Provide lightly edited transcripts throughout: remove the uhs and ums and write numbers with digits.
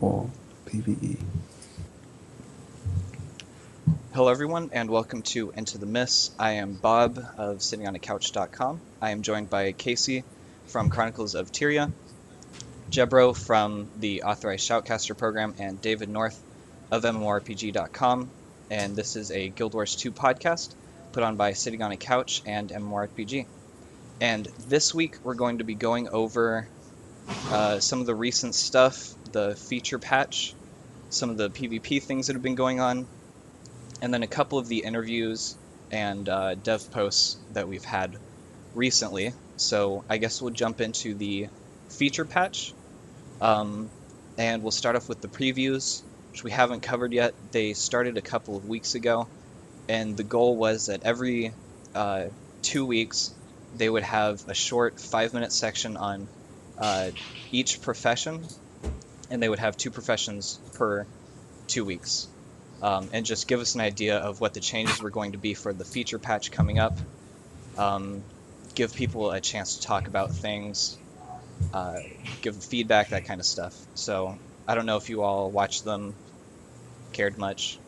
or PvE. Hello everyone and welcome to Into the Mists. I am Bob of sittingonacouch.com. I am joined by Casey from Chronicles of Tyria, Jebro from the Authorized Shoutcaster program, and David North of MMORPG.com. And this is a Guild Wars 2 podcast put on by Sitting on a Couch and MMORPG. And this week we're going to be going over some of the recent stuff, the feature patch, some of the PvP things that have been going on, and then a couple of the interviews and dev posts that we've had recently. So I guess we'll jump into the feature patch, and we'll start off with the previews, which we haven't covered yet. They started a couple of weeks ago, and the goal was that every 2 weeks they would have a short 5-minute section on each profession, and they would have 2 professions per 2 weeks. And just give us an idea of what the changes were going to be for the feature patch coming up. Give people a chance to talk about things, give feedback, that kind of stuff. So I don't know if you all watched them, cared much.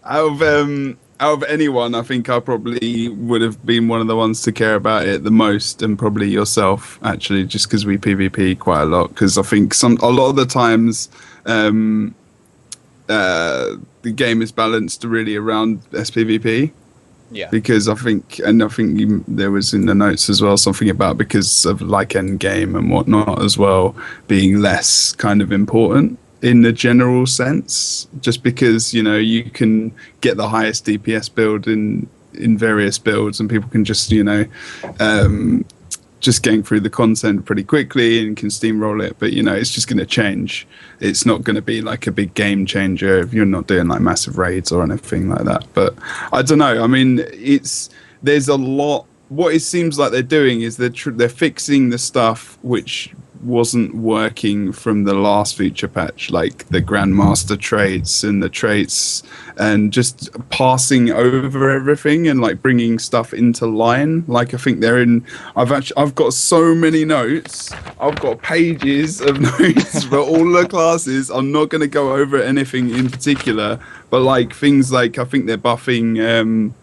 Out of anyone, I think I probably would have been one of the ones to care about it the most, and probably yourself, actually, just because we PvP quite a lot. Because I think a lot of the times the game is balanced really around SPVP. Yeah. Because I think there was in the notes as well something about because of like end game and whatnot as well being less kind of important in the general sense, just because, you know, you can get the highest DPS build in various builds, and people can just, you know, just getting through the content pretty quickly and can steamroll it. But, you know, it's just going to change. It's not going to be like a big game changer if you're not doing like massive raids or anything like that. But I don't know. I mean, there's a lot. What it seems like they're doing is they're fixing the stuff which wasn't working from the last feature patch, like the Grandmaster traits and the traits, and just passing over everything and like bringing stuff into line. Like I think I've got so many notes. I've got pages of notes for all the classes. I'm not going to go over anything in particular, but like things like I think they're buffing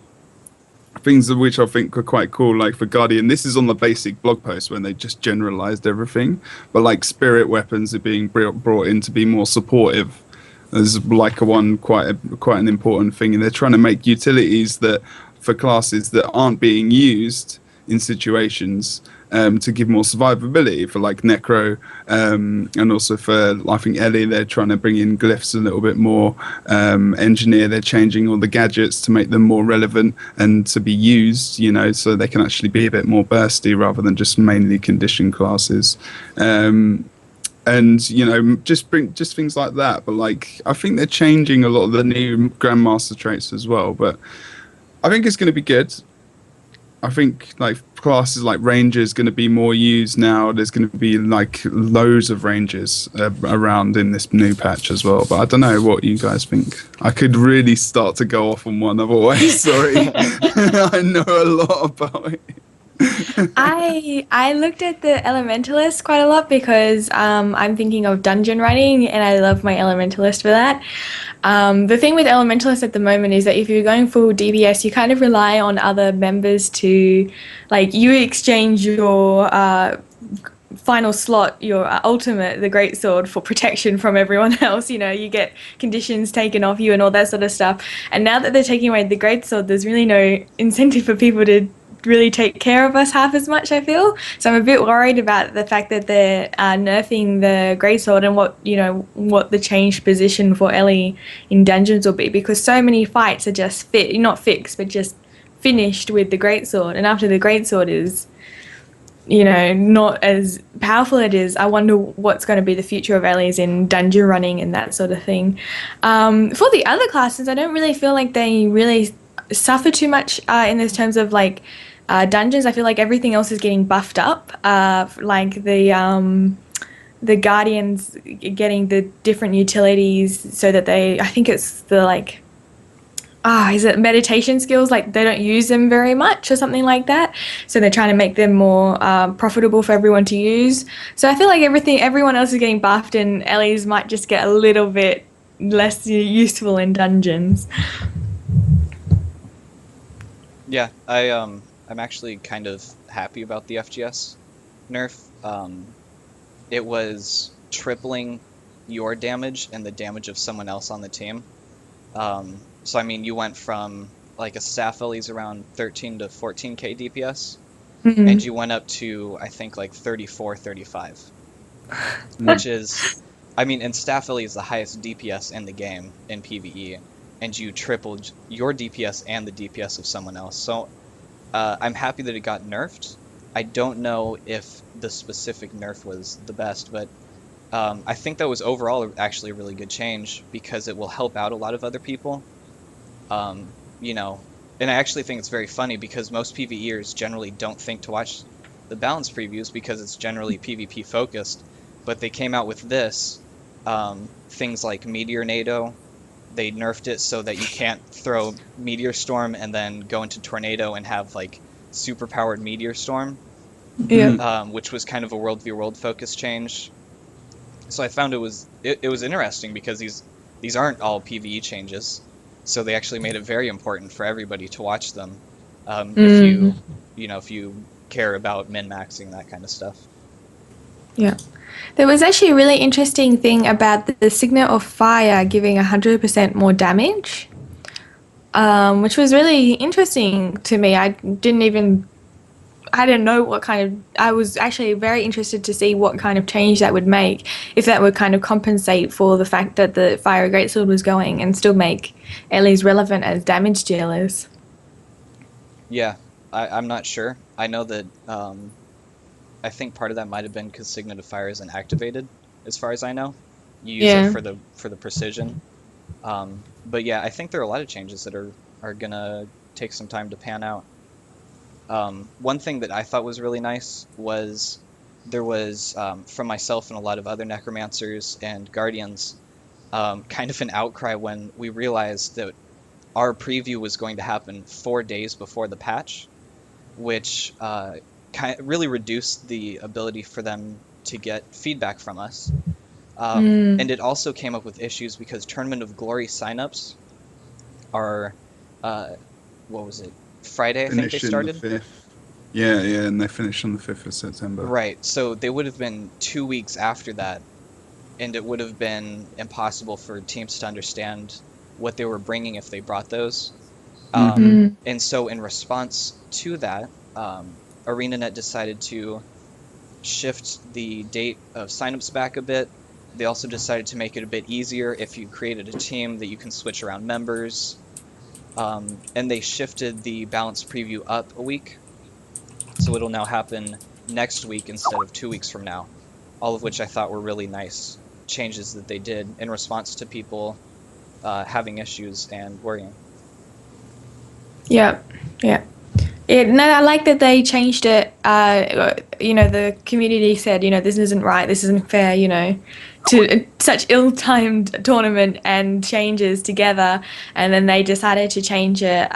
things which I think are quite cool, like for Guardian. This is on the basic blog post when they just generalized everything, but like spirit weapons are being brought in to be more supportive. There's like quite an important thing, and they're trying to make utilities that for classes that aren't being used in situations to give more survivability for like Necro, and also for I think Ellie, they're trying to bring in glyphs a little bit more. Engineer, they're changing all the gadgets to make them more relevant and to be used, you know, so they can actually be a bit more bursty rather than just mainly condition classes. And you know, just things like that. But like I think they're changing a lot of the new Grandmaster traits as well. But I think it's going to be good. I think like classes like Ranger is going to be more used now. There's going to be like loads of Rangers around in this new patch as well. But I don't know what you guys think. I could really start to go off on one otherwise. Sorry. I know a lot about it. I looked at the Elementalist quite a lot because I'm thinking of dungeon running, and I love my Elementalist for that. The thing with Elementalist at the moment is that if you're going full DPS, you kind of rely on other members to, like, you exchange your final slot, your ultimate, the greatsword, for protection from everyone else. You know, you get conditions taken off you and all that sort of stuff. And now that they're taking away the greatsword, there's really no incentive for people to really take care of us half as much, I feel. So I'm a bit worried about the fact that they're nerfing the greatsword and what the changed position for Ellie in dungeons will be, because so many fights are just not fixed, but just finished with the greatsword. And after the greatsword is, you know, not as powerful it is, I wonder what's going to be the future of Ellie's in dungeon running and that sort of thing. For the other classes, I don't really feel like they really suffer too much in those terms of like dungeons. I feel like everything else is getting buffed up, like the Guardians getting the different utilities so that I think it's the like is it meditation skills? Like they don't use them very much or something like that. So they're trying to make them more profitable for everyone to use. So I feel like everyone else is getting buffed, and Ellie's might just get a little bit less useful in dungeons. Yeah, I'm actually kind of happy about the FGS nerf. It was tripling your damage and the damage of someone else on the team. So I mean, you went from like a staff Ellie's around 13 to 14k DPS, and you went up to I think like 34, 35, which is, I mean, and staff Ellie is the highest DPS in the game in PvE, and you tripled your DPS and the DPS of someone else. So I'm happy that it got nerfed. I don't know if the specific nerf was the best, but I think that was overall actually a really good change because it will help out a lot of other people. You know, and I actually think it's very funny because most PvEers generally don't think to watch the balance previews because it's generally PvP focused, but they came out with this, things like Meteor NATO. They nerfed it so that you can't throw Meteor Storm and then go into Tornado and have like super powered Meteor Storm, which was kind of a World v World focus change. So I found it was interesting because these aren't all PvE changes, so they actually made it very important for everybody to watch them, if you care about min-maxing, that kind of stuff. Yeah. There was actually a really interesting thing about the Signet of Fire giving 100% more damage, which was really interesting to me. I didn't know what kind of... I was actually very interested to see what kind of change that would make, if that would kind of compensate for the fact that the Fire Greatsword was going and still make Ellie's relevant as damage dealers. Yeah, I'm not sure. I know that... I think part of that might have been because Signet of Fire isn't activated, as far as I know. You use it for the precision. But yeah, I think there are a lot of changes that are gonna take some time to pan out. One thing that I thought was really nice was there was, from myself and a lot of other necromancers and guardians, kind of an outcry when we realized that our preview was going to happen 4 days before the patch, which really reduced the ability for them to get feedback from us. And it also came up with issues because Tournament of Glory signups are, what was it, Friday, I think they started? The 5th. Yeah, and they finished on the 5th of September. Right, so they would have been 2 weeks after that, and it would have been impossible for teams to understand what they were bringing if they brought those. And so in response to that, ArenaNet decided to shift the date of signups back a bit. They also decided to make it a bit easier if you created a team that you can switch around members. And they shifted the balance preview up a week. So it'll now happen next week instead of 2 weeks from now. All of which I thought were really nice changes that they did in response to people having issues and worrying. Yeah. No, I like that they changed it. The community said, this isn't right, this isn't fair, to such ill-timed tournament and changes together, and then they decided to change it.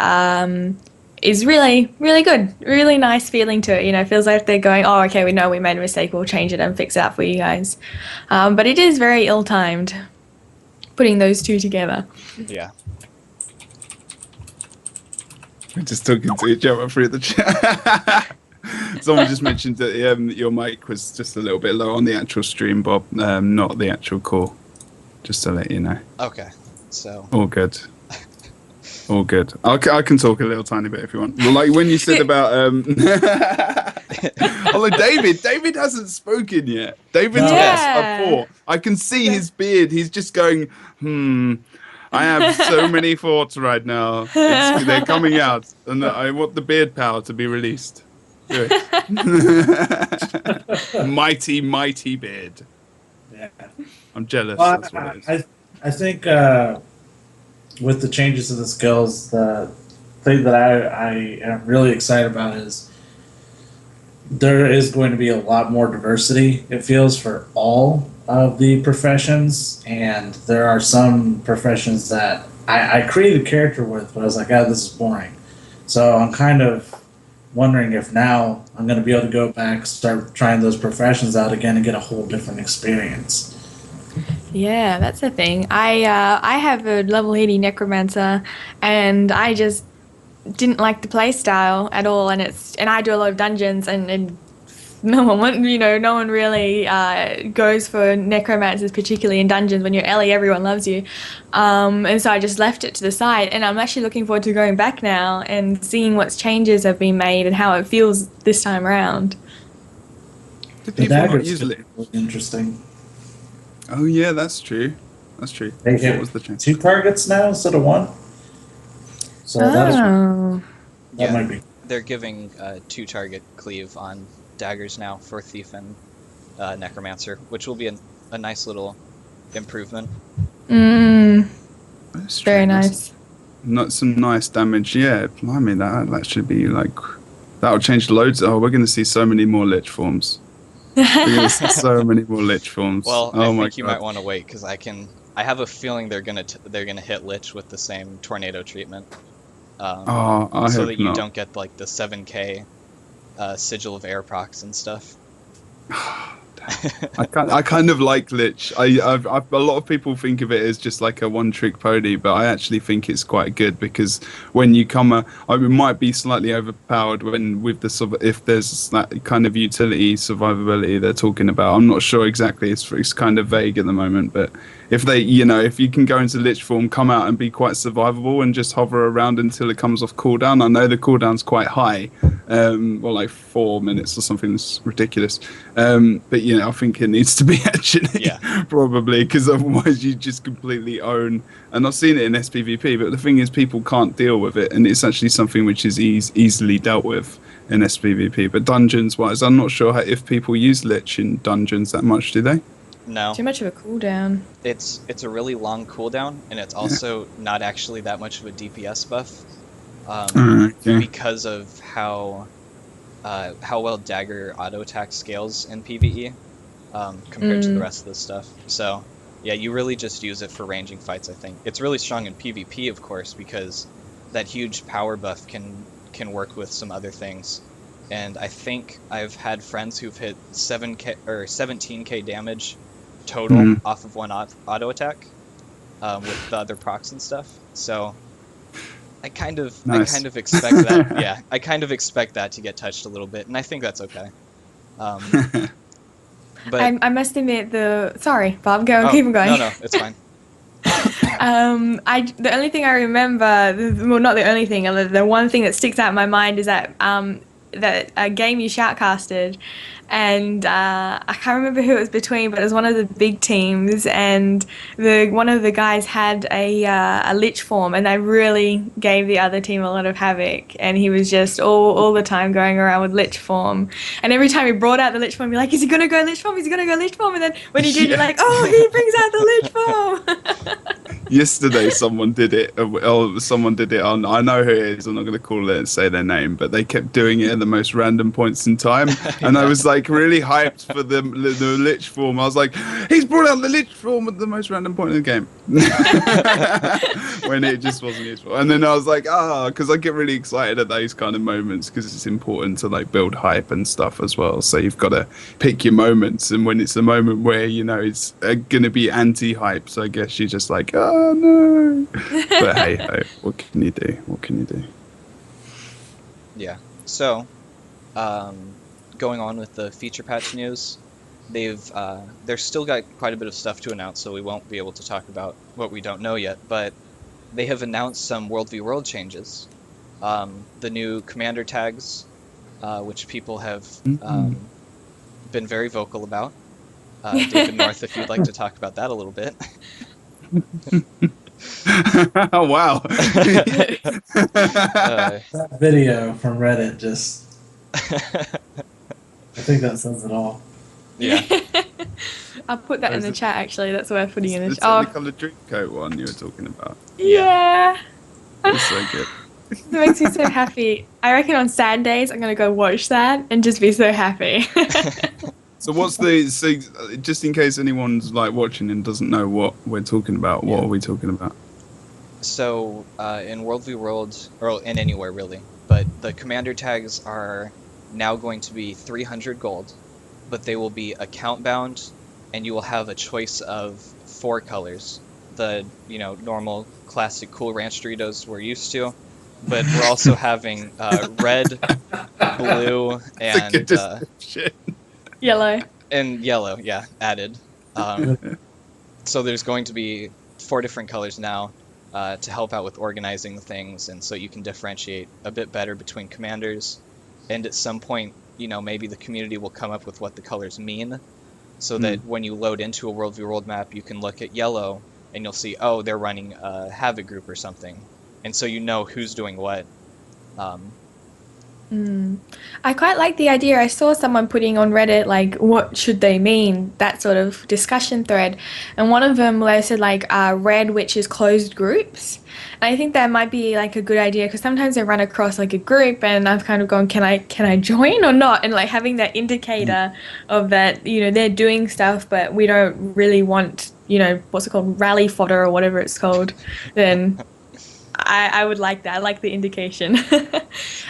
Is really, really good. Really nice feeling to it. It feels like they're going, oh, okay, we know we made a mistake, we'll change it and fix it up for you guys. But it is very ill-timed, putting those two together. Yeah. We're just talking to each other through the chat. Someone just mentioned that your mic was just a little bit low on the actual stream, Bob, not the actual call. Just to let you know. Okay, so... All good. All good. I can talk a little tiny bit if you want. Well, like when you said about... Although David hasn't spoken yet. David's got a 4. I can see his beard. He's just going, I have so many thoughts right now. They're coming out, and I want the beard power to be released. Do it. mighty beard. Yeah. I'm jealous. Well, that's what it is. I think with the changes to the skills, the thing that I am really excited about is there is going to be a lot more diversity, it feels, for all of the professions, and there are some professions that I created a character with, but I was like, this is boring. So I'm kind of wondering if now I'm going to be able to go back, start trying those professions out again, and get a whole different experience. Yeah, that's the thing. I have a level 80 necromancer, and I just didn't like the play style at all. And I do a lot of dungeons, and no one really goes for necromancers, particularly in dungeons. When you're Ellie, everyone loves you. And so I just left it to the side, and I'm actually looking forward to going back now and seeing what changes have been made and how it feels this time around. Do The people not dagger's use lich? really interesting. Oh yeah, that's true. That's true. They What hit was the change? 2 targets now instead of 1. So that Yeah. might be. They're giving 2-target cleave on daggers now for Thief and Necromancer, which will be a nice little improvement. That's true. Very That's nice. not some nice damage. Yeah, blimey, that should be like that'll change loads. Oh, we're going to see so many more lich forms. We're going to see so many more lich forms. Well, oh I my think you God. might want to wait because I have a feeling they're gonna hit lich with the same tornado treatment. Oh, I so hope that you not. don't get like the 7k sigil of air procs and stuff. I kind of like Lich. A lot of people think of it as just like a one-trick pony, but I actually think it's quite good because when you come, it might be slightly overpowered when with the if there's that kind of utility survivability they're talking about. I'm not sure exactly. It's kind of vague at the moment, but if they, if you can go into Lich form, come out and be quite survivable and just hover around until it comes off cooldown. I know the cooldown's quite high, well, like 4 minutes or something. It's ridiculous. But I think it needs to be actually, probably, because otherwise you just completely own. And I've seen it in SPVP, but the thing is, people can't deal with it, and it's actually something which is easily dealt with in SPVP. But dungeons-wise, I'm not sure if people use Lich in dungeons that much, do they? No. Too much of a cooldown. It's a really long cooldown, and it's also not actually that much of a DPS buff, because of how well dagger auto attack scales in PvE compared to the rest of the stuff. So yeah, you really just use it for ranging fights. I think it's really strong in PvP, of course, because that huge power buff can work with some other things. And I think I've had friends who've hit 7k or 17k damage total off of one auto attack with the other procs and stuff. So I kind of expect that. Yeah, I kind of expect that to get touched a little bit, and I think that's okay. But I must admit sorry, Bob, keep on going. No, it's fine. The only thing I remember, well, not the only thing, the one thing that sticks out in my mind is that a game you shoutcasted, and I can't remember who it was between, but it was one of the big teams, and one of the guys had a lich form, and they really gave the other team a lot of havoc, and he was just all the time going around with lich form, and every time he brought out the lich form, you're like, is he gonna go lich form? Is he gonna go lich form? And then when he did, you're like, oh, he brings out the lich form. Yesterday, someone did it. Someone did it on. I know who it is. I'm not going to call it and say their name, but they kept doing it at the most random points in time, and I was like really hyped for the lich form. I was like, he's brought out the lich form at the most random point in the game, when it just wasn't useful. And then I was like, because I get really excited at those kind of moments because it's important to like build hype and stuff as well. So you've got to pick your moments, and when it's a moment where it's going to be anti-hype, so I guess you're just like, oh no. But hey, what can you do? What can you do? Yeah. So, going on with the feature patch news, they've still got quite a bit of stuff to announce, so we won't be able to talk about what we don't know yet. But they have announced some World v World changes. The new commander tags, which people have been very vocal about. David North, if you'd like to talk about that a little bit. Oh wow. That video from Reddit just I think that says it all. Yeah. I'll put that in the chat, actually. That's where I'm putting in the chat. The colored drink coat one you were talking about. Yeah. It's so good. It makes me so happy. I reckon on sad days I'm going to go watch that and just be so happy. So just in case anyone's like watching and doesn't know what we're talking about, what are we talking about? So in World v World, or in anywhere really, but the commander tags are now going to be 300 gold, but they will be account bound, and you will have a choice of 4 colors. The normal classic Cool Ranch Doritos we're used to, but we're also having red, blue, That's a good description. Yellow. and yellow, yeah, added. So there's going to be 4 different colors now to help out with organizing the things, and so you can differentiate a bit better between commanders. And at some point, maybe the community will come up with what the colors mean, so that when you load into a World v World map, you can look at yellow and you'll see, oh, they're running a Havoc group or something, and so you know who's doing what. I quite like the idea. I saw someone putting on Reddit, like, what should they mean? That sort of discussion thread. And one of them, they said, like, red, which is closed groups. And I think that might be, like, a good idea, because sometimes I run across, like, a group, and I've kind of gone, can I join or not? And, like, having that indicator of that, they're doing stuff, but we don't really want, what's it called, rally fodder or whatever it's called, then I would like that. I like the indication.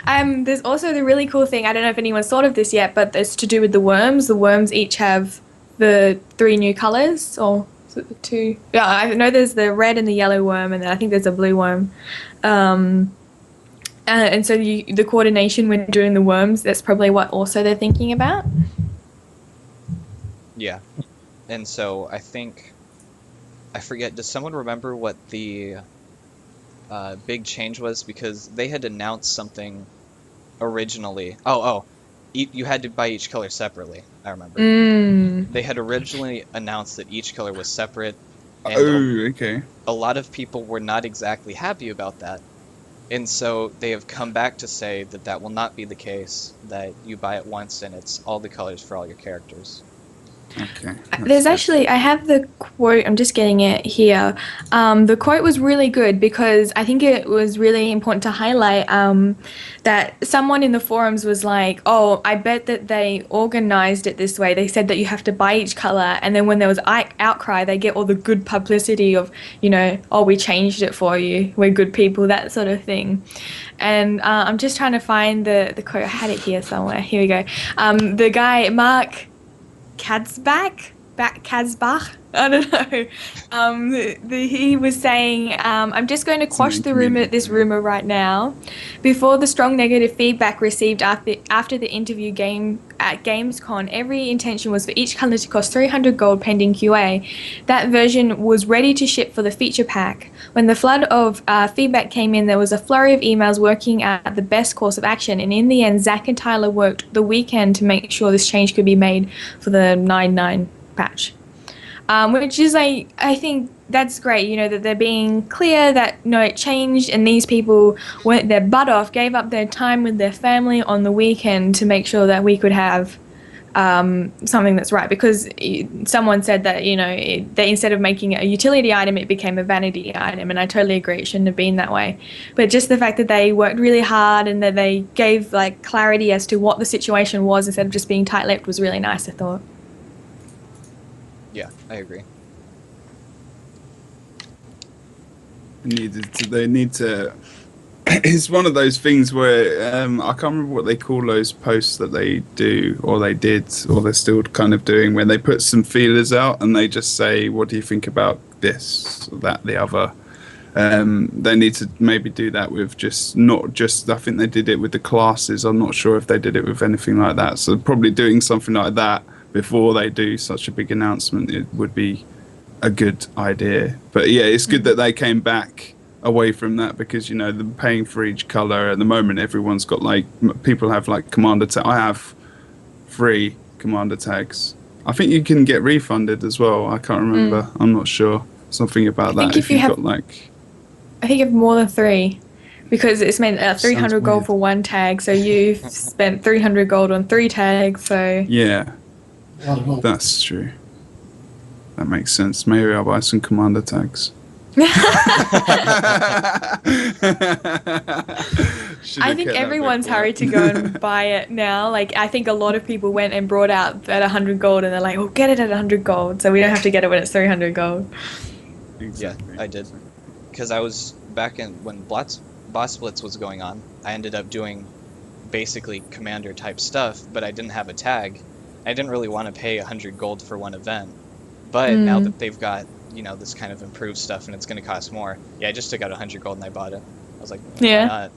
There's also the really cool thing, I don't know if anyone's thought of this yet, but it's to do with the worms. The worms each have the 3 new colours, or is it the 2? Yeah, I know there's the red and the yellow worm, and then I think there's a blue worm. And so the coordination when doing the worms, that's probably what also they're thinking about. Yeah. And so I forget, does someone remember what the big change was? Because they had announced something originally. You had to buy each color separately, I remember. They had originally announced that each color was separate, and okay. A lot of people were not exactly happy about that, and so they have come back to say that that will not be the case, that you buy it once and it's all the colors for all your characters. Okay. There's actually, I have the quote, I'm just getting it here. The quote was really good, because I think it was really important to highlight that someone in the forums was like, oh, I bet that they organized it this way. They said that you have to buy each color, and then when there was outcry, they get all the good publicity of, oh, we changed it for you, we're good people, that sort of thing. And I'm just trying to find the quote. I had it here somewhere. Here we go. The guy, Mark Kazbach, I don't know. He was saying, I'm just going to quash this rumor right now. Before the strong negative feedback received after the interview at Gamescon, every intention was for each color to cost 300 gold pending QA. That version was ready to ship for the feature pack. When the flood of feedback came in, there was a flurry of emails working at the best course of action, and in the end, Zach and Tyler worked the weekend to make sure this change could be made for the 9.9 patch. Which is, I think that's great, that they're being clear that, no, it changed, and these people went their butt off, gave up their time with their family on the weekend to make sure that we could have something that's right. Because someone said that, they, instead of making it a utility item, it became a vanity item, and I totally agree, it shouldn't have been that way. But just the fact that they worked really hard and that they gave, like, clarity as to what the situation was instead of just being tight-lipped was really nice, I thought. Yeah, I agree. They need to. It's one of those things where I can't remember what they call those posts that they do, or they did, or they're still kind of doing, when they put some feelers out and they just say, "What do you think about this, that, the other?" They need to maybe do that with not just. I think they did it with the classes. I'm not sure if they did it with anything like that. So probably doing something like that before they do such a big announcement, it would be a good idea. But yeah, it's good that they came back away from that, because they're paying for each color at the moment. Everyone's got, like, people have, like, commander tag. I have 3 commander tags. I think you can get refunded as well. I can't remember. I'm not sure. Something about that. If you've got, like, I think you have more than 3. Because it's meant 300 gold for 1 tag, so you've spent 300 gold on 3 tags. So yeah. That's true. That makes sense. Maybe I'll buy some commander tags. I think everyone's hurried to go and buy it now. Like, I think a lot of people went and brought out at 100 gold, and they're like, "Oh, get it at 100 gold, so we don't have to get it when it's 300 gold." Exactly. Yeah, I did. Because I was back in when Boss Blitz was going on, I ended up doing basically commander type stuff, but I didn't have a tag. I didn't really want to pay 100 gold for one event. But now that they've got, this kind of improved stuff and it's going to cost more, yeah, I just took out 100 gold and I bought it. I was like, Yeah. why not?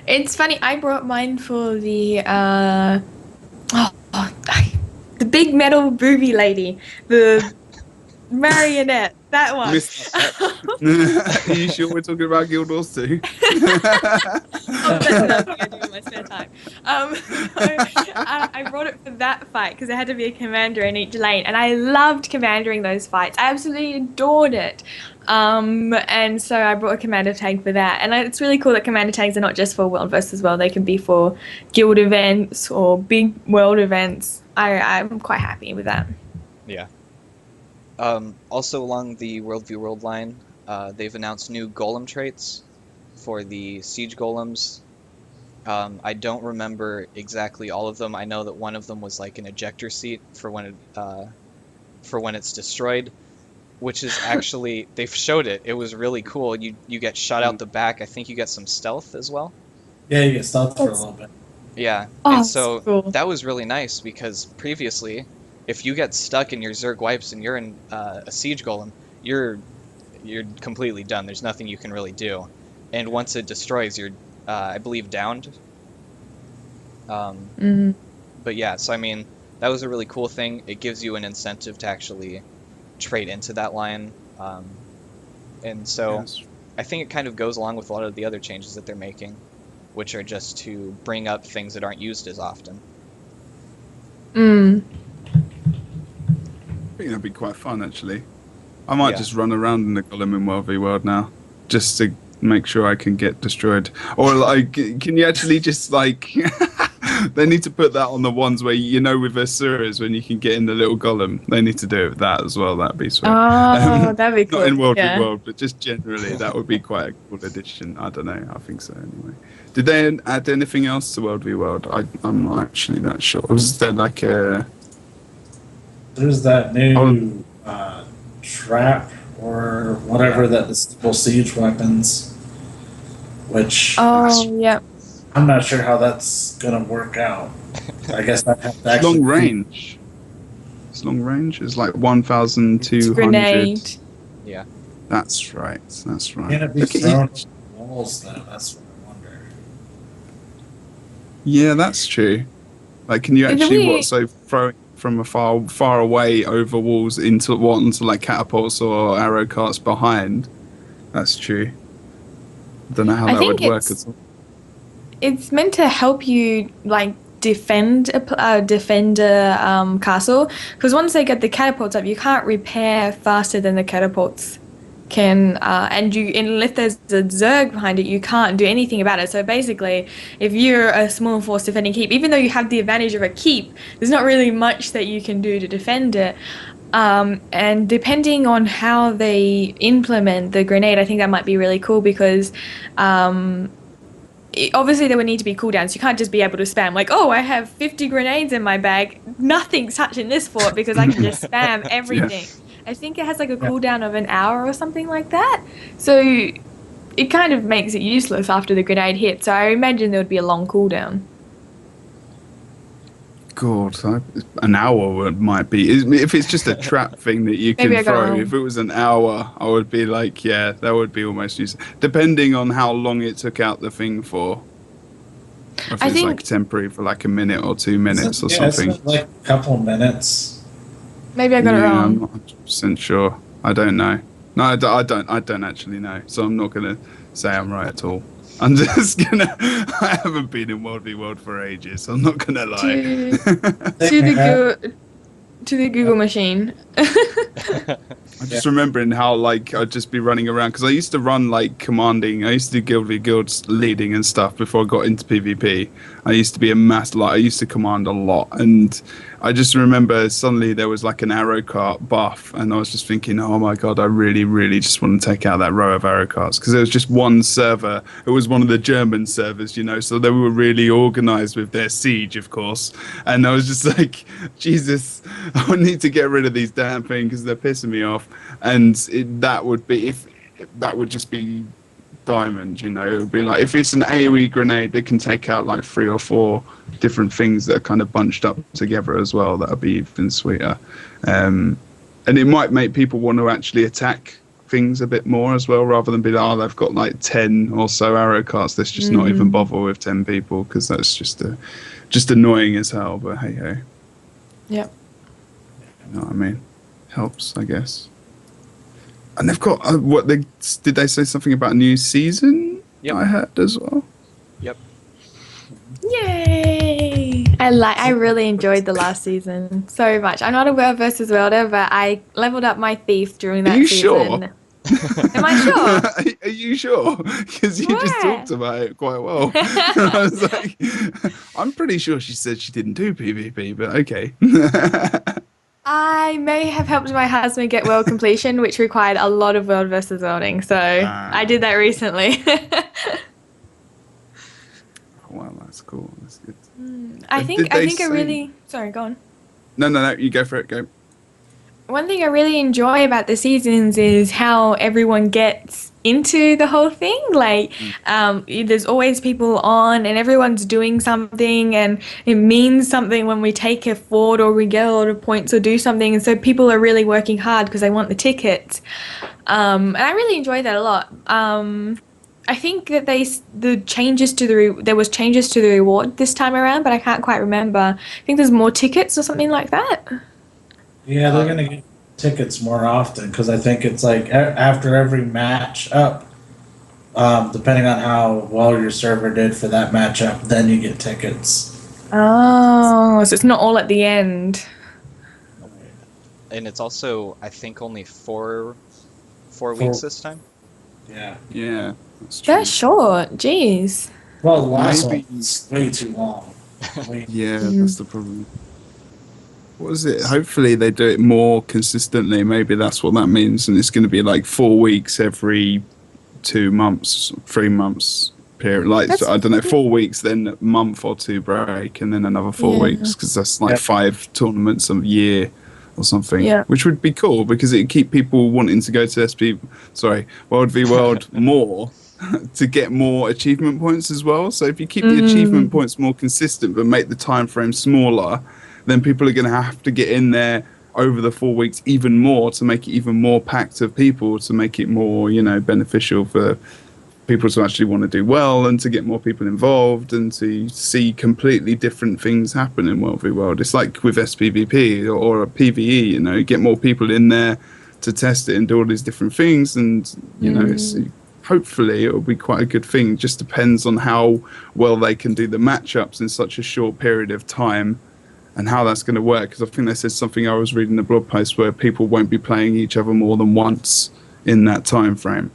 It's funny, I brought mine for the the big metal booby lady, the marionette, that one. Are you sure we're talking about Guild Wars 2? That's another thing I do in my spare time. I brought it for that fight because there had to be a commander in each lane, and I loved commandering those fights. I absolutely adored it. And so I brought a commander tag for that. And it's really cool that commander tags are not just for World Versus World, they can be for guild events or big world events. I'm quite happy with that. Yeah. Also along the World v World line, they've announced new golem traits for the siege golems. I don't remember exactly all of them. I know that one of them was like an ejector seat for when it's destroyed, which is actually they've showed it. It was really cool. You get shot out the back. I think you get some stealth as well. Yeah, you get stealth for a little bit. Yeah, Oh, and so cool. that was really nice because previously, if you get stuck and your Zerg wipes and you're in a siege golem, you're completely done. There's nothing you can really do, and once it destroys, you're I believe downed. But yeah, so I mean that was a really cool thing. It gives you an incentive to actually trade into that line, and so Yes. I think it kind of goes along with a lot of the other changes that they're making, which are just to bring up things that aren't used as often. I think that'd be quite fun, actually. I might Yeah. just run around in the golem in World v World now, just to make sure I can get destroyed. Or like, can you actually just like? They need to put that on the ones where with Asuras when you can get in the little golem. They need to do it with that as well. That'd be sweet. Oh, that'd be cool. Not in World yeah. v World, but just generally, that would be quite a cool addition. I don't know. I think so anyway. Did they add anything else to World v World? I'm not actually that sure. Was there like a? There's that new trap or whatever that the simple siege weapons, which Yeah. I'm not sure how that's gonna work out. I guess I have to It's actually long range. It's long range. It's like 1,200. Grenade. Yeah. That's right. That's right. Can it be Look at thrown you. on walls though? That's what I wonder. Yeah, that's true. Like, can you In the actually way- so throw it from a far away over walls into like catapults or arrow carts behind? That's true. Don't know how I that think would work it's- at all. It's meant to help you like defend a castle, because once they get the catapults up, you can't repair faster than the catapults can, and if there's a Zerg behind it, you can't do anything about it. So basically, if you're a small force defending keep, even though you have the advantage of a keep, there's not really much that you can do to defend it. And depending on how they implement the grenade, I think that might be really cool because obviously there would need to be cooldowns. You can't just be able to spam like, oh, I have 50 grenades in my bag. Nothing's touching this fort because I can just spam everything. I think it has like a cooldown of an hour or something like that. So it kind of makes it useless after the grenade hits. So I imagine there would be a long cooldown. God, an hour might be. If it's just a trap thing that you Maybe can I got it throw, wrong. if it was an hour, I would be like, yeah, that would be almost useless. Depending on how long it took out the thing for. If I it's think- like temporary for like a minute or 2 minutes or something. It's like a couple minutes. Maybe I got it I'm wrong. not 100% sure. I don't know. No, I don't actually know. So I'm not going to say I'm right at all. I'm just gonna. I haven't been in World v World for ages. So I'm not gonna lie. To the Google machine. I'm just remembering how like I'd just be running around because I used to run like commanding. I used to do Guild v Guilds leading and stuff before I got into PvP. I used to be a I used to command a lot, and I just remember suddenly there was like an arrow cart buff, and I was just thinking, oh my god, I really, really just want to take out that row of arrow carts because there was just one server. It was one of the German servers, so they were really organised with their siege, of course. And I was just like, Jesus, I need to get rid of these damn things because they're pissing me off. And that would be that would just be diamond. You know, it would be like if it's an AoE grenade, they can take out like 3 or 4 different things that are kind of bunched up together as well. That would be even sweeter, and it might make people want to actually attack things a bit more as well, rather than be like, oh, they've got like 10 or so arrow carts. Let's just not even bother with 10 people, because that's just annoying as hell. But hey ho. Yep. You know what I mean? Helps, I guess. And they've got did they say something about a new season? Yep. I heard as well. Yep. Yay! I really enjoyed the last season so much. I'm not a World versus Worlder, but I leveled up my thief during that season. Sure? Am I sure? Are you sure? Because you just talked about it quite well. I was like, I'm pretty sure she said she didn't do PvP, but okay. I may have helped my husband get world completion, which required a lot of World versus Worlding, so I did that recently. Wow, that's cool. That's good. I think I really... Sorry, go on. No, you go for it, go. One thing I really enjoy about the seasons is how everyone gets into the whole thing. Like, there's always people on and everyone's doing something, and it means something when we take a fort or we get a lot of points or do something. And so people are really working hard because they want the tickets. And I really enjoy that a lot. I think that there was changes to the reward this time around, but I can't quite remember. I think there's more tickets or something like that. Yeah, they're going to get tickets more often, because I think it's like after every match up, depending on how well your server did for that matchup, then you get tickets. Oh, so it's not all at the end. And it's also, I think, only four weeks this time. Yeah. Yeah, that's true. That's short. Jeez. Well, the last one's way too long. Yeah, that's the problem. What is it? Hopefully they do it more consistently. Maybe that's what that means, and it's going to be like 4 weeks every 2 months, 3 months period. Like, so, I don't know, 4 weeks, then a month or 2 break, and then another 4 weeks, because that's like 5 tournaments a year or something. Which would be cool, because it'd keep people wanting to go to World v World more. To get more achievement points as well. So if you keep the achievement points more consistent but make the time frame smaller, then people are going to have to get in there over the 4 weeks even more to make it even more packed of people, to make it more, beneficial for people to actually want to do well and to get more people involved and to see completely different things happen in World v World. It's like with SPVP or a PvE, get more people in there to test it and do all these different things, and hopefully it'll be quite a good thing. It just depends on how well they can do the matchups in such a short period of time and how that's going to work, because I think they said something, I was reading the blog post, where people won't be playing each other more than once in that time frame.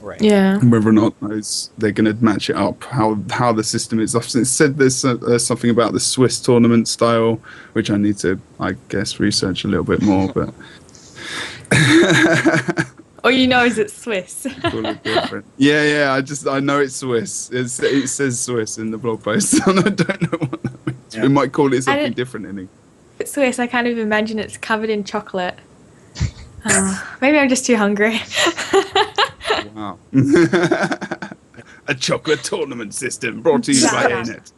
Right. Yeah. And whether or not they're going to match it up, how the system is. I've said there's something about the Swiss tournament style, which I need to, I guess, research a little bit more, but... All you know is it's Swiss. Yeah. I know it's Swiss. It says Swiss in the blog post, and I don't know what that means. Yeah. We might call it something different in English. It's Swiss. I can't even imagine it's covered in chocolate. Maybe I'm just too hungry. Wow. A chocolate tournament system brought to you by Anet.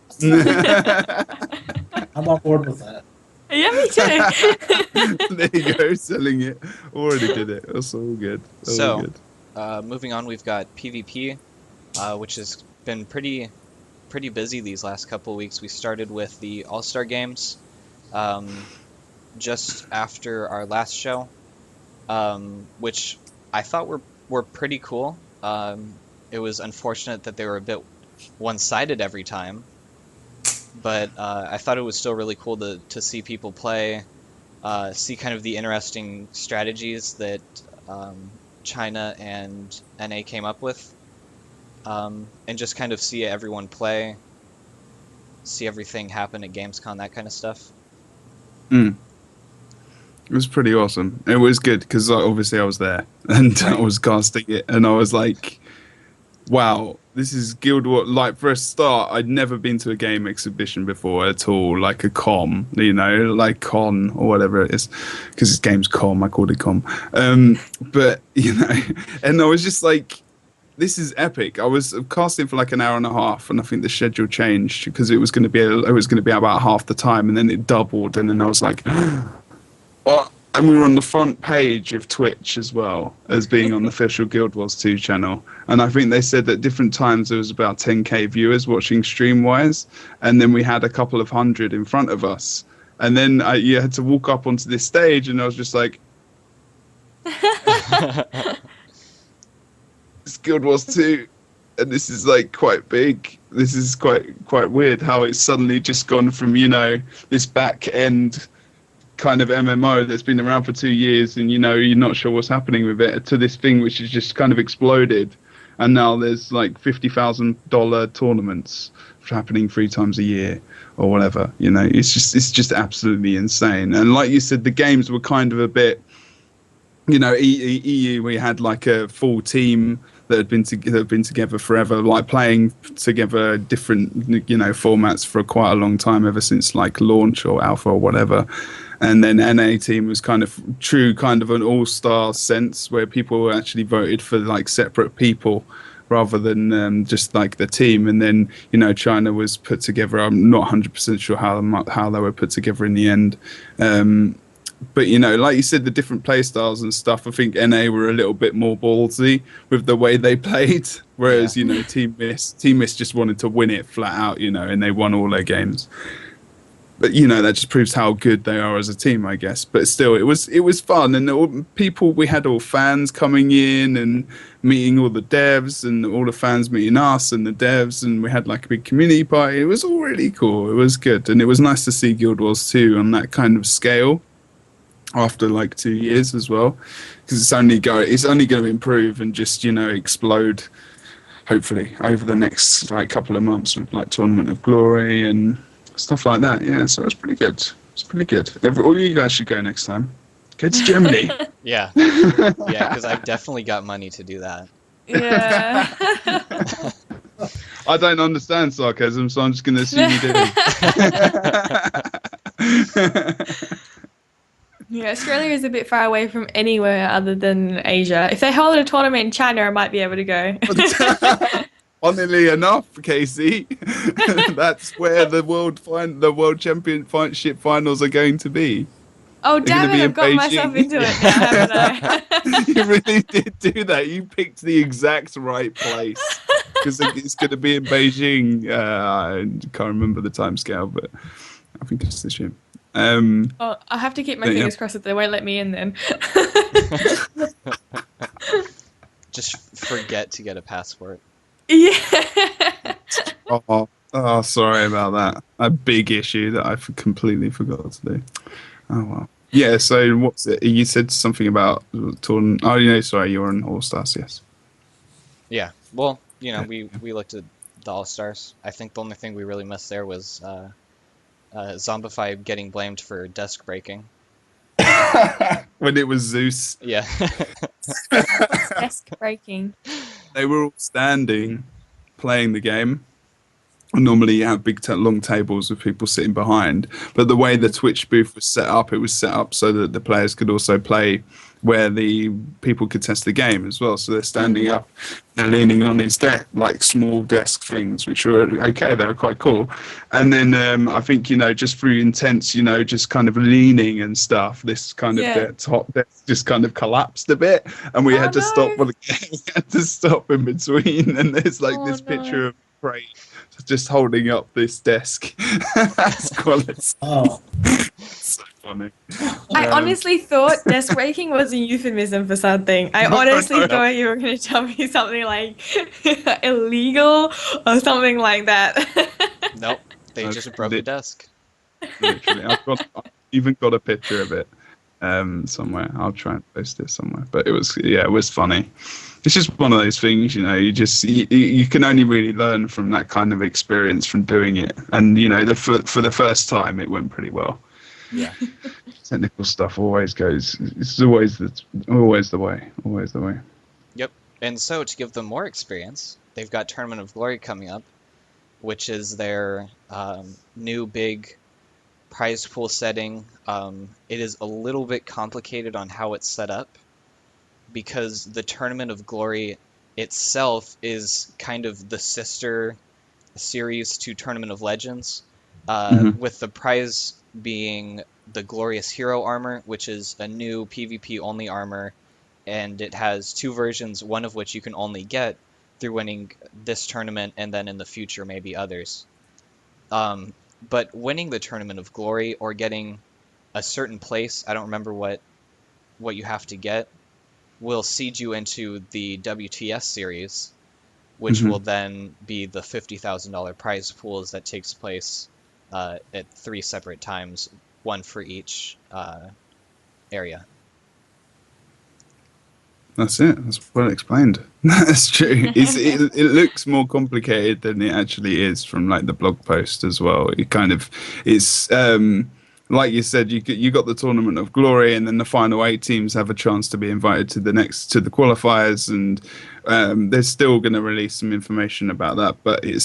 I'm on board with that. Yeah, me too. There you go, selling it. Already did it. That's all good. Moving on, we've got PvP, which has been pretty busy these last couple of weeks. We started with the All-Star Games just after our last show, which I thought were pretty cool. It was unfortunate that they were a bit one-sided every time. But I thought it was still really cool to see people play, see kind of the interesting strategies that China and NA came up with, and just kind of see everyone play, see everything happen at Gamescom, that kind of stuff. It was pretty awesome. It was good because obviously I was there and I was casting it, and I was like, wow, this is Guild Wars. Like, for a start, I'd never been to a game exhibition before at all, like a com, like con or whatever it is, because it's Gamescom. I called it com. But, and I was just like, this is epic. I was casting for like an hour and a half, and I think the schedule changed because it was going to be about half the time, and then it doubled, and then I was like, what? And we were on the front page of Twitch as well as being on the official Guild Wars 2 channel. And I think they said that different times there was about 10k viewers watching stream-wise, and then we had a couple of hundred in front of us. And then you had to walk up onto this stage, and I was just like, it's Guild Wars 2, and this is like quite big. This is quite weird how it's suddenly just gone from, this back end kind of MMO that's been around for 2 years, and you're not sure what's happening with it, to this thing which has just kind of exploded, and now there's like $50,000 tournaments happening 3 times a year or whatever. It's just absolutely insane. And like you said, the games were kind of a bit, EU, we had like a full team that had been together forever, like playing together different formats for quite a long time, ever since like launch or alpha or whatever. And then NA team was kind of an all-star sense, where people actually voted for like separate people rather than just like the team. And then China was put together. I'm not 100% sure how they were put together in the end. But like you said, the different play styles and stuff, I think NA were a little bit more ballsy with the way they played, whereas Team Miss just wanted to win it flat out, and they won all their games. But that just proves how good they are as a team, I guess. But still, it was fun, and we had all fans coming in and meeting all the devs, and all the fans meeting us and the devs, and we had like a big community party. It was all really cool. It was good, and it was nice to see Guild Wars 2 on that kind of scale after like 2 years as well, because it's only going to improve and just explode, hopefully, over the next like couple of months with like Tournament of Glory and stuff like that. Yeah, so it's pretty good. All you guys should go next time. Go to Germany. Yeah, because I've definitely got money to do that. Yeah. I don't understand sarcasm, so I'm just going to assume you do. Yeah, Australia is a bit far away from anywhere other than Asia. If they hold a tournament in China, I might be able to go. Funnily enough, Casey, that's where the world championship finals are going to be. Oh, damn it, I've got myself into it now, haven't I? You really did do that. You picked the exact right place, because it's going to be in Beijing. I can't remember the timescale, but I think it's this year. I'll have to keep my fingers crossed that they won't let me in then. Just forget to get a passport. Yeah. Oh, sorry about that. A big issue that I completely forgot to do. Oh, well. Yeah, so what's it? You said something about tournament. Oh, sorry, you were in All Stars, yes. Yeah, well, we looked at the All Stars. I think the only thing we really missed there was Zombify getting blamed for desk breaking. When it was Zeus. Yeah. Desk breaking. They were all standing, playing the game. Normally you have big long tables with people sitting behind, but the way the Twitch booth was set up, it was set up so that the players could also play where the people could test the game as well. So they're standing up, they're leaning on these like small desk things, which were okay, they were quite cool. And then I think just through intense just kind of leaning and stuff, this kind of top desk just kind of collapsed a bit, and we had to stop with the game. We had to stop in between, and there's like this picture of Craig just holding up this desk. That's quality. Oh. So funny. I honestly thought desk breaking was a euphemism for something. I honestly thought you were going to tell me something like illegal or something like that. Nope, they just broke the desk. Literally, I've even got a picture of it somewhere. I'll try and post it somewhere. But it was funny. It's just one of those things, you can only really learn from that kind of experience from doing it. And, for the first time, it went pretty well. Yeah. Technical stuff always goes, it's always the way. Yep. And so to give them more experience, they've got Tournament of Glory coming up, which is their new big prize pool setting. It is a little bit complicated on how it's set up because the Tournament of Glory itself is kind of the sister series to Tournament of Legends, with the prize being the Glorious Hero armor, which is a new PvP only armor, and it has 2 versions, one of which you can only get through winning this tournament and then in the future maybe others. But winning the Tournament of Glory or getting a certain place, I don't remember what you have to get, will seed you into the WTS series, which will then be the $50,000 prize pools that takes place at 3 separate times, one for each area. That's it. That's well explained. That's true. It looks more complicated than it actually is from like the blog post as well. It's like you said, you got the Tournament of Glory, and then the final 8 teams have a chance to be invited to the qualifiers, and they're still going to release some information about that. But it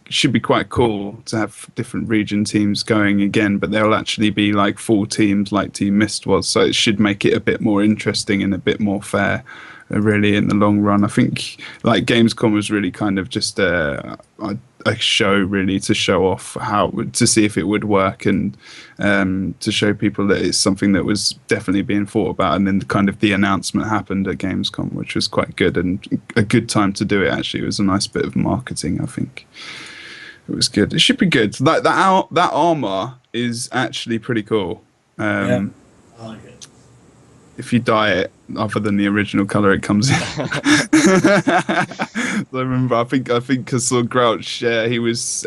should be quite cool to have different region teams going again, but they'll actually be like full teams like Team Mist was, so it should make it a bit more interesting and a bit more fair. Really, in the long run, I think like Gamescom was really kind of just a show really to show off to see if it would work, and to show people that it's something that was definitely being thought about. And then kind of the announcement happened at Gamescom, which was quite good and a good time to do it. Actually, it was a nice bit of marketing. I think it was good. It should be good. Like that armor is actually pretty cool. I like it. If you dye it other than the original color it comes in. I remember, I think I saw Grouch. He was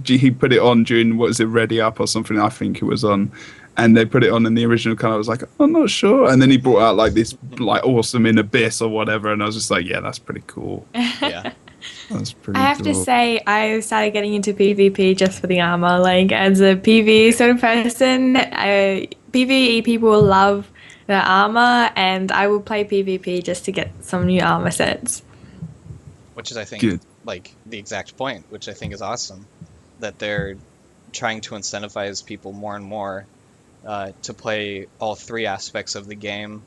he put it on during Ready Up or something. I think it was on, and they put it on in the original color. I was like, I'm not sure. And then he brought out like this like awesome in Abyss or whatever, and I was just like, yeah, that's pretty cool. Yeah. That's pretty. I have to say, I started getting into PvP just for the armor. Like as a PvE sort of person, PvE people love the armor, and I will play PvP just to get some new armor sets. Which is, I think, Good. like the exact point, which I think is awesome, that they're trying to incentivize people more and more to play all 3 aspects of the game,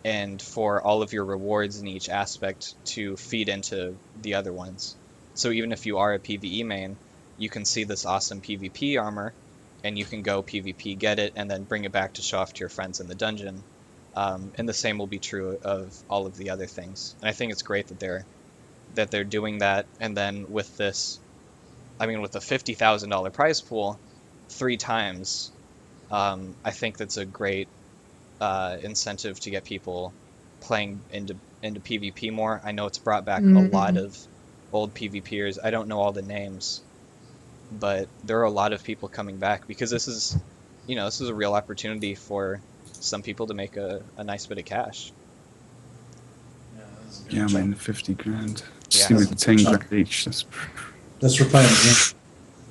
and for all of your rewards in each aspect to feed into the other ones. So even if you are a PvE main, you can see this awesome PvP armor, and you can go PvP, get it, and then bring it back to show off to your friends in the dungeon. And the same will be true of all of the other things. And I think it's great that they're doing that. And then with this, I mean, with the $50,000 prize pool 3 times, I think that's a great incentive to get people playing into PvP more. I know it's brought back a lot of old PvPers. I don't know all the names, but there are a lot of people coming back because this is a real opportunity for some people to make a nice bit of cash. Yeah, I mean, 50 grand. Just Yeah. give me the 10 grand each. That's for playing the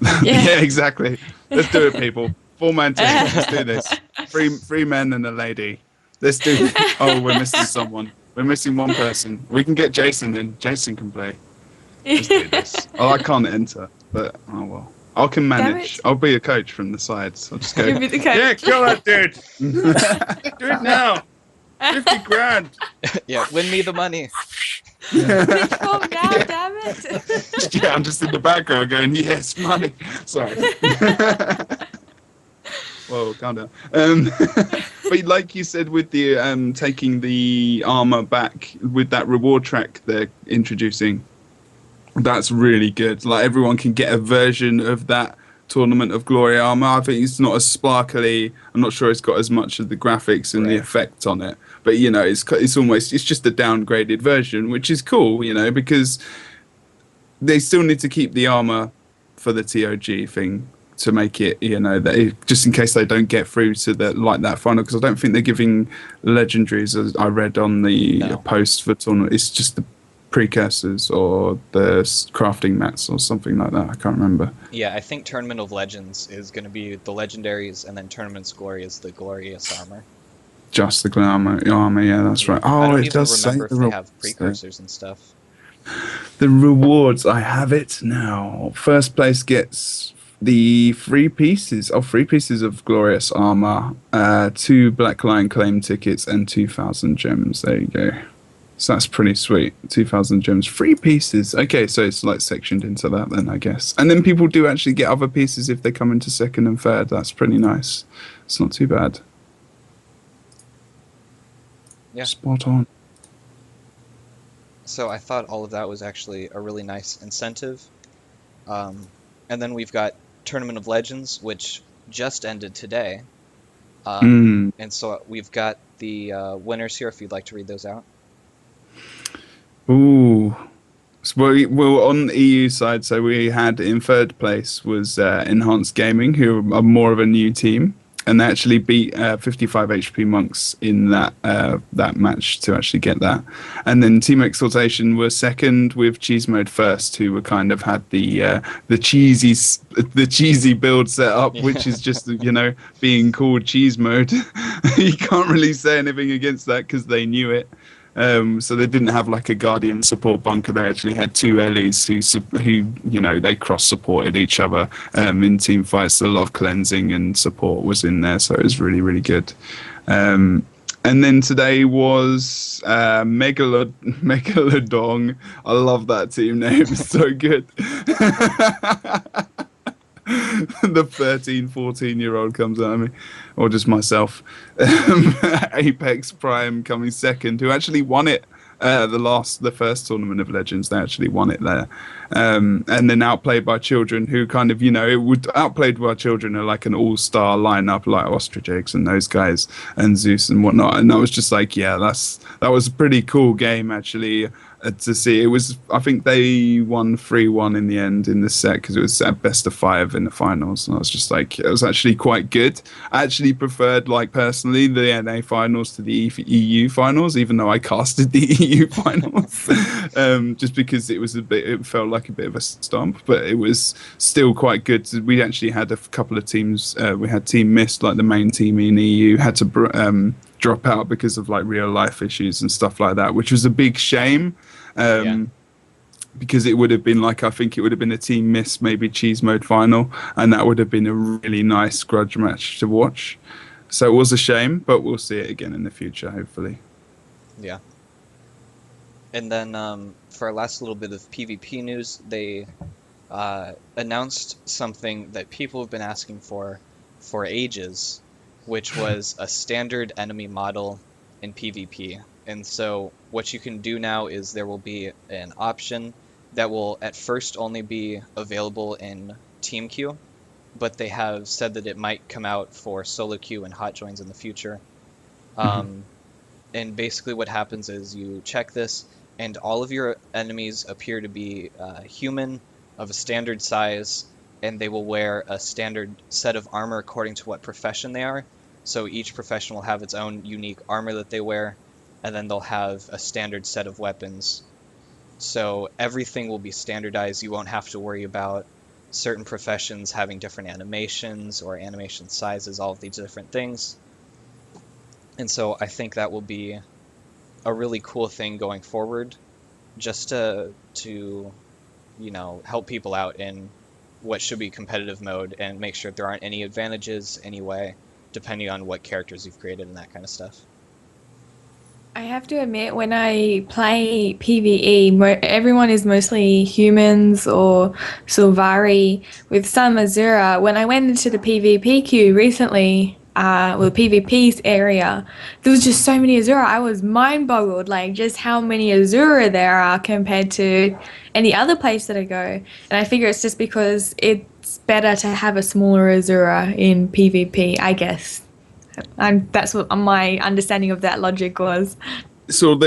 game. yeah, exactly. Let's do it, people. 4-man team. Let's do this. Three men and a lady. Let's do it. Oh, we're missing someone. We're missing one person. We can get Jason in. Jason can play. Let's do this. Oh, I can't enter, but oh well. I can manage. I'll be a coach from the sides. I'll just go. You'll be the coach. Yeah, kill that dude. Do it now. 50 grand. Yeah, win me the money. Pitchfork now, damn it. Yeah, I'm just in the background going, yes, money. Sorry. Whoa, calm down. But like you said, with the taking the armor back with that reward track they're introducing, that's really good. Like everyone can get a version of that Tournament of Glory armor. I think it's not as sparkly. I'm not sure it's got as much of the graphics and the effect on it. But it's just a downgraded version, which is cool. Because they still need to keep the armor for the TOG thing to make it, just in case they don't get through to that final. Because I don't think they're giving legendaries, as I read on the post for tournament. It's just the precursors or the crafting mats or something like that. I can't remember. Yeah, I think Tournament of Legends is going to be the legendaries, and then Tournament's Glory is the glorious armor. Just the armor, yeah, that's right. I Oh, don't it even does say remember the if they have rules precursors and stuff. The rewards, I have it now. First place gets the three pieces of glorious armor, 2 Black Lion claim tickets, and 2,000 gems. There you go. So that's pretty sweet. 2,000 gems, 3 pieces. Okay, so it's like sectioned into that then, I guess. And then people do actually get other pieces if they come into second and third. That's pretty nice. It's not too bad. Yeah. Spot on. So I thought all of that was actually a really nice incentive. And then we've got Tournament of Legends, which just ended today. And so we've got the winners here, if you'd like to read those out. Ooh. So, well, on the EU side, so we had in third place was Enhanced Gaming, who are more of a new team. And they actually beat 55 HP Monks in that match to actually get that. And then Team Exaltation were second with Cheese Mode first, who were kind of had the cheesy build set up, which is just being called Cheese Mode. You can't really say anything against that because they knew it. So they didn't have like a Guardian support bunker. They actually had 2 Ellies who they cross-supported each other in team fights. A lot of cleansing and support was in there, so it was really, really good. And then today was Megalodon. I love that team name. It's so good. The 13, 14-year-old comes out of me, or just myself. Apex Prime coming second, who actually won it the first Tournament of Legends. They actually won it there. And then outplayed by Children, who kind of, outplayed by Children are like an all-star lineup, like Ostrich Eggs and those guys, and Zeus and whatnot. And I was just like, yeah, that was a pretty cool game, actually. To see. It was, I think they won 3-1 in the end in the set because it was at best of 5 in the finals, and I was just like, it was actually quite good. I actually preferred, like, personally, the NA finals to the EU finals, even though I casted the EU finals, just because it felt like a bit of a stomp, but it was still quite good. We actually had a couple of teams. We had Team Mist, like the main team in EU, had to drop out because of like real life issues and stuff like that, which was a big shame. Because it would have been I think it would have been a Team Miss, maybe Cheese Mode final, and that would have been a really nice grudge match to watch. So it was a shame, but we'll see it again in the future, hopefully. Yeah. And then for our last little bit of PvP news, they announced something that people have been asking for ages, which was a standard enemy model in PvP. And so what you can do now is there will be an option that will at first only be available in team queue, but they have said that it might come out for solo queue and hot joins in the future. And basically what happens is you check this, and all of your enemies appear to be human of a standard size, and they will wear a standard set of armor according to what profession they are. So each profession will have its own unique armor that they wear, and then they'll have a standard set of weapons. So everything will be standardized. You won't have to worry about certain professions having different animations or animation sizes, all of these different things. And so I think that will be a really cool thing going forward, just to help people out in what should be competitive mode and make sure there aren't any advantages anyway, depending on what characters you've created and that kind of stuff. I have to admit, when I play PvE, everyone is mostly humans or Sylvari with some Azura. When I went into the PvP queue recently, the PvP area, there was just so many Azura. I was mind-boggled, like just how many Azura there are compared to any other place that I go. And I figure it's just because it's better to have a smaller Azura in PvP, I guess. And that's what my understanding of that logic was. So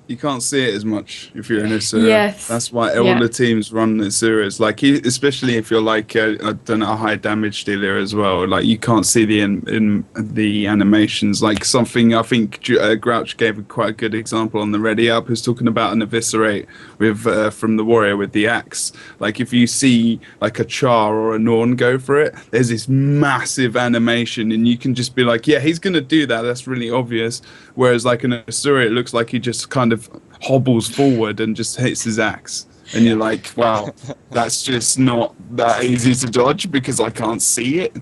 you can't see it as much if you're in Asura. Yes. That's why all the teams run Asuras. Like, especially if you're like a high damage dealer as well. Like, you can't see the animations. Like something I think Grouch gave quite a good example on the Ready Up, who's talking about an eviscerate with from the warrior with the axe. Like, if you see like a Char or a Norn go for it, there's this massive animation, and you can just be like, yeah, he's gonna do that. That's really obvious. Whereas like an Asura, it looks like he just kind of hobbles forward and just hits his axe. And you're like, wow, that's just not that easy to dodge because I can't see it.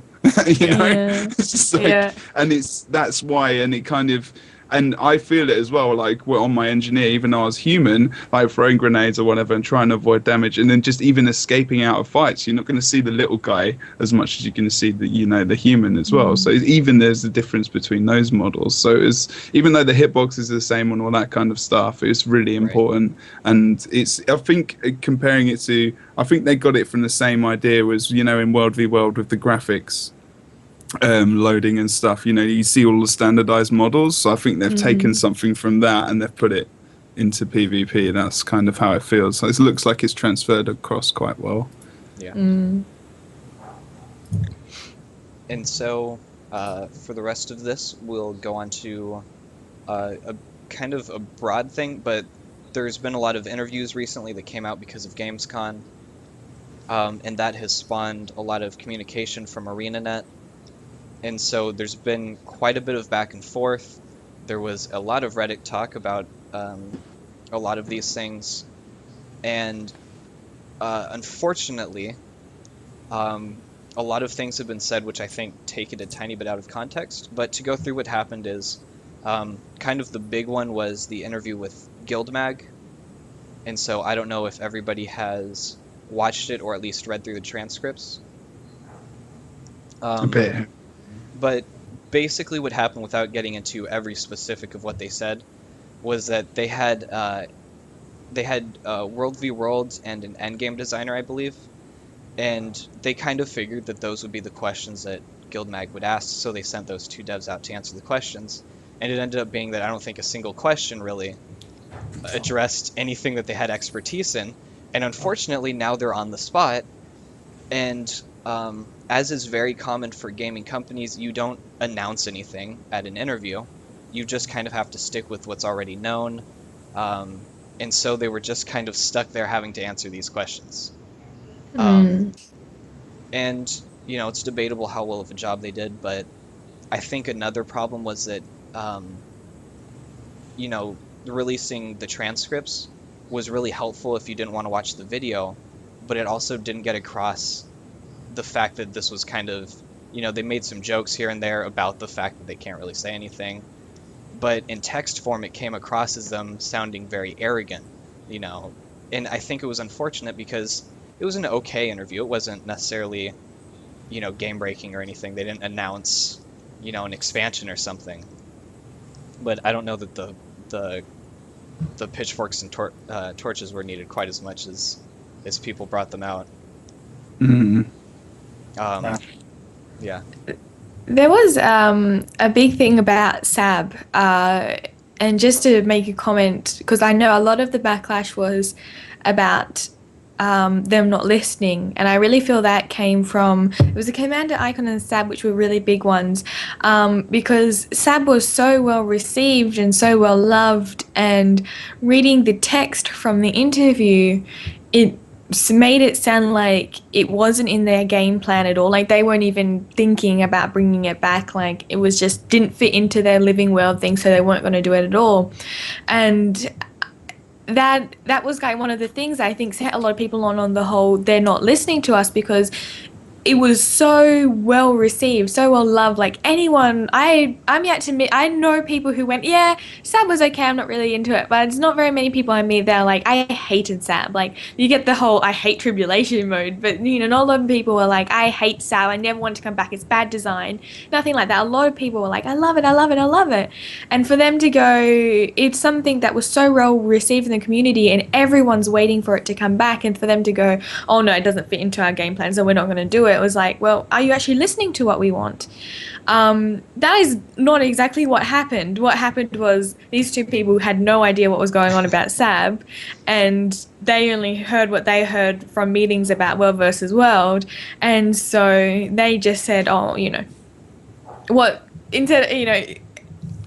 You know, Yeah. it's just like, Yeah. and that's why, and it kind of, and I feel it as well. Like, we're on my engineer, even though I was human, like throwing grenades or whatever and trying to avoid damage, and then just even escaping out of fights. You're not going to see the little guy as much as you're going to see the human as well. So even there's a difference between those models. So it's, even though the hitbox is the same and all that kind of stuff, it's really important. And it's, I think, comparing it to, I think they got it from the same idea as, in World v World with the graphics. Loading and stuff, you see all the standardized models, so I think they've taken something from that and they've put it into PvP. That's kind of how it feels. So it looks like it's transferred across quite well. Yeah. And so for the rest of this, we'll go on to a kind of a broad thing, but there's been a lot of interviews recently that came out because of Gamescon, and that has spawned a lot of communication from ArenaNet. And so there's been quite a bit of back and forth. There was a lot of Reddit talk about a lot of these things. And unfortunately, a lot of things have been said which I think take it a tiny bit out of context. But to go through what happened is, kind of the big one was the interview with Guildmag. And so I don't know if everybody has watched it or at least read through the transcripts. A bit. But basically what happened, without getting into every specific of what they said, was that they had World v World and an endgame designer, I believe, and they kind of figured that those would be the questions that Guildmag would ask, so they sent those two devs out to answer the questions, and it ended up being that I don't think a single question really addressed anything that they had expertise in, and unfortunately now they're on the spot, and as is very common for gaming companies, you don't announce anything at an interview. You just kind of have to stick with what's already known. And so they were just kind of stuck there having to answer these questions. And, it's debatable how well of a job they did, but I think another problem was that, releasing the transcripts was really helpful if you didn't want to watch the video, but it also didn't get across the fact that this was kind of, they made some jokes here and there about the fact that they can't really say anything, but in text form it came across as them sounding very arrogant, and I think it was unfortunate because it was an okay interview. It wasn't necessarily, game breaking or anything. They didn't announce, an expansion or something, but I don't know that the pitchforks and torches were needed quite as much as people brought them out. Yeah. There was a big thing about SAB, and just to make a comment, because I know a lot of the backlash was about them not listening, and I really feel that came from, it was the Commander Icon and SAB, which were really big ones, because SAB was so well received and so well loved, and reading the text from the interview, it made it sound like it wasn't in their game plan at all. Like they weren't even thinking about bringing it back. Like it was just didn't fit into their living world thing, so they weren't going to do it at all. And that was like one of the things I think set a lot of people on the whole, they're not listening to us, because it was so well received, so well loved. Like anyone, I'm yet to meet, I know people who went, yeah, SAB was okay, I'm not really into it, but it's not very many people I meet that are like, I hated SAB. Like you get the whole I hate tribulation mode, but not a lot of people were like, I hate SAB, I never want to come back, it's bad design, nothing like that. A lot of people were like, I love it, I love it, I love it. And for them to go, it's something that was so well received in the community and everyone's waiting for it to come back, and for them to go, oh no, it doesn't fit into our game plan, so we're not going to do it. It was like, well, are you actually listening to what we want? That is not exactly what happened. What happened was these two people had no idea what was going on about SAB, and they only heard what they heard from meetings about World versus World, and so they just said, oh, what, instead,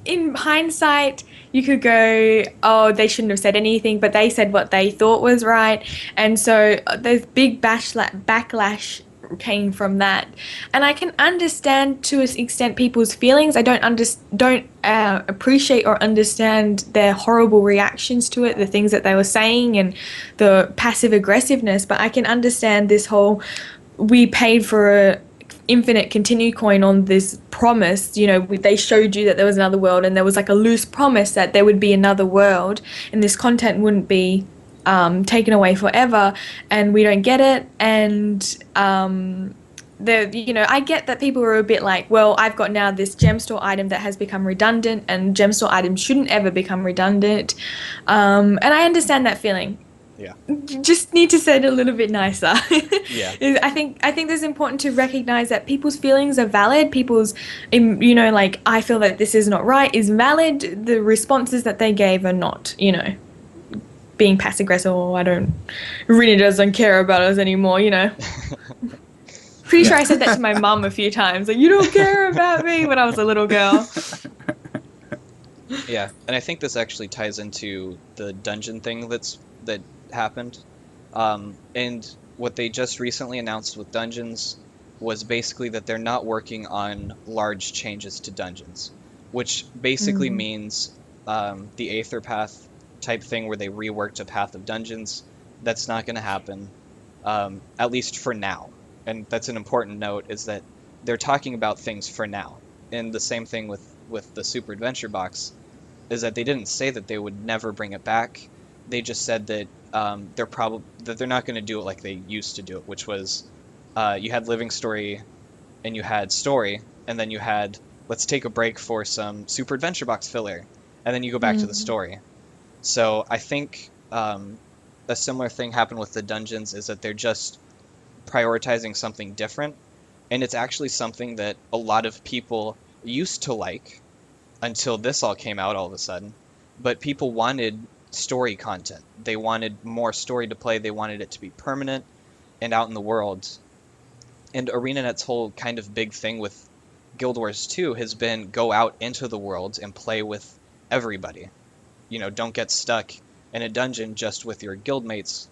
in hindsight, you could go, oh, they shouldn't have said anything, but they said what they thought was right, and so there's big backlash came from that. And I can understand to an extent people's feelings. I don't appreciate or understand their horrible reactions to it, the things that they were saying and the passive aggressiveness, but I can understand this whole, we paid for a infinite continue coin on this promise. They showed you that there was another world, and there was like a loose promise that there would be another world and this content wouldn't be taken away forever, and we don't get it. And I get that people are a bit like, well, I've got now this gem store item that has become redundant, and gem store items shouldn't ever become redundant. And I understand that feeling. Yeah. Just need to say it a little bit nicer. Yeah. I think it's important to recognize that people's feelings are valid. People's, like, I feel that this is not right is valid. The responses that they gave are not, being passive aggressive. Really doesn't care about us anymore, Pretty sure I said that to my mum a few times. Like, you don't care about me, when I was a little girl. Yeah, and I think this actually ties into the dungeon thing that happened. And what they just recently announced with dungeons was basically that they're not working on large changes to dungeons, which basically means the Aether Path type thing where they reworked a path of dungeons. That's not going to happen, at least for now. And that's an important note, is that they're talking about things for now. And the same thing with the Super Adventure Box, is that they didn't say that they would never bring it back. They just said that they're not going to do it like they used to do it, which was you had Living Story and you had Story, and then you had, let's take a break for some Super Adventure Box filler, and then you go back to the story. So I think a similar thing happened with the dungeons, is that they're just prioritizing something different, and it's actually something that a lot of people used to like until this all came out all of a sudden. But people wanted story content. They wanted more story to play. They wanted it to be permanent and out in the world. And ArenaNet's whole kind of big thing with Guild Wars 2 has been go out into the world and play with everybody. Don't get stuck in a dungeon just with your guildmates.